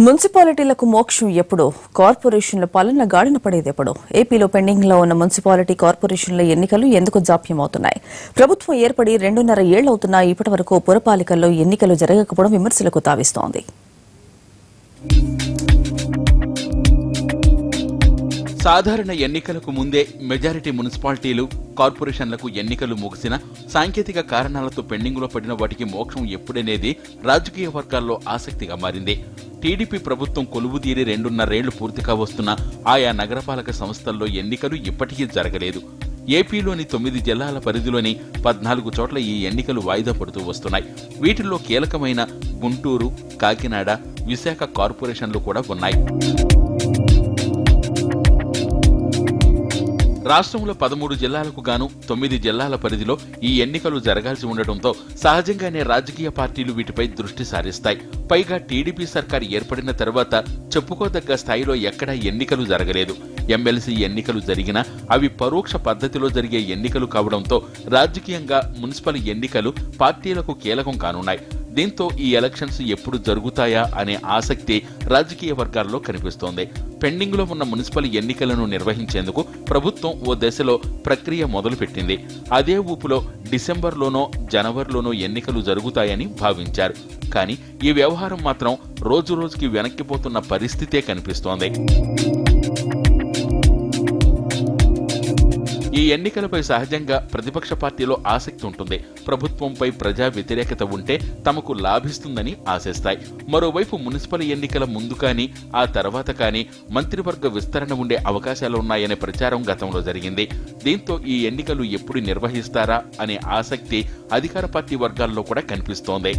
మున్సిపాలిటీలకు మోక్షం ఎప్పుడు? కార్పొరేషన్ల పాలన గాడిన పడేది ఎప్పుడు? ఏపీలో పెండింగ్ లో ఉన్న మున్సిపాలిటీ కార్పొరేషన్ల ఎన్నికలు ఎందుకు జాప్యమవుతున్నాయి? ప్రభుత్వం ఏర్పడి 2.5 ఏళ్లవుతున్నా ఇప్పటి వరకు పురపాలికల్లో ఎన్నికలు జరగకపోవడం విమర్శలకు తావిస్తోంది. సాధారణ ఎన్నికలకు ముందే మెజారిటీ మున్సిపాలిటీలు కార్పొరేషన్లకు ఎన్నికలు ముగిసిన సాంకేతిక కారణాలతో పెండింగ్లో పడిన వాటికి మోక్షం ఎప్పుడనేది రాజకీయ వర్గాల్లో ఆసక్తిగా మారింది. టీడీపీ ప్రభుత్వం కొలువుదీరి 2.5 ఏళ్లు పూర్తిగా వస్తున్న ఆయా నగరపాలక సంస్థల్లో ఎన్నికలు ఇప్పటికీ జరగలేదు. ఏపీలోని 9 జిల్లాల పరిధిలోని 14 చోట్ల ఈ ఎన్నికలు వాయిదా పడుతూ వస్తున్నాయి. వీటిల్లో కీలకమైన గుంటూరు, కాకినాడ, విశాఖ కార్పొరేషన్లు కూడా ఉన్నాయి. రాష్ట్రంలో 13 జిల్లాలకు గాను 9 జిల్లాల పరిధిలో ఈ ఎన్నికలు జరగాల్సి ఉండటంతో సహజంగానే రాజకీయ పార్టీలు వీటిపై దృష్టి సారిస్తాయి. పైగా టీడీపీ సర్కార్ ఏర్పడిన తర్వాత చెప్పుకోదగ్గ స్థాయిలో ఎక్కడా ఎన్నికలు జరగలేదు. ఎమ్మెల్సీ ఎన్నికలు జరిగినా అవి పరోక్ష పద్ధతిలో జరిగే ఎన్నికలు కావడంతో రాజకీయంగా మున్సిపల్ ఎన్నికలు పార్టీలకు కీలకం కానున్నాయి. దీంతో ఈ ఎలక్షన్స్ ఎప్పుడు జరుగుతాయా అనే ఆసక్తి రాజకీయ వర్గాల్లో కనిపిస్తోంది. పెండింగ్ లో ఉన్న మున్సిపల్ ఎన్నికలను నిర్వహించేందుకు ప్రభుత్వం ఓ దశలో ప్రక్రియ మొదలుపెట్టింది. అదే ఊపులో డిసెంబర్లోనో జనవరిలోనో ఎన్నికలు జరుగుతాయని భావించారు. కానీ ఈ వ్యవహారం మాత్రం రోజురోజుకి వెనక్కిపోతున్న పరిస్థితే కనిపిస్తోంది. ఈ ఎన్నికలపై సహజంగా ప్రతిపక్ష పార్టీలో ఆసక్తి ఉంటుంది. ప్రభుత్వంపై ప్రజా వ్యతిరేకత ఉంటే తమకు లాభిస్తుందని ఆశిస్తాయి. మరోవైపు మున్సిపల్ ఎన్నికల ముందు కానీ ఆ తర్వాత కానీ మంత్రివర్గ విస్తరణ ఉండే అవకాశాలున్నాయనే ప్రచారం గతంలో జరిగింది. దీంతో ఈ ఎన్నికలు ఎప్పుడు నిర్వహిస్తారా అనే ఆసక్తి అధికార పార్టీ వర్గాల్లో కూడా కనిపిస్తోంది.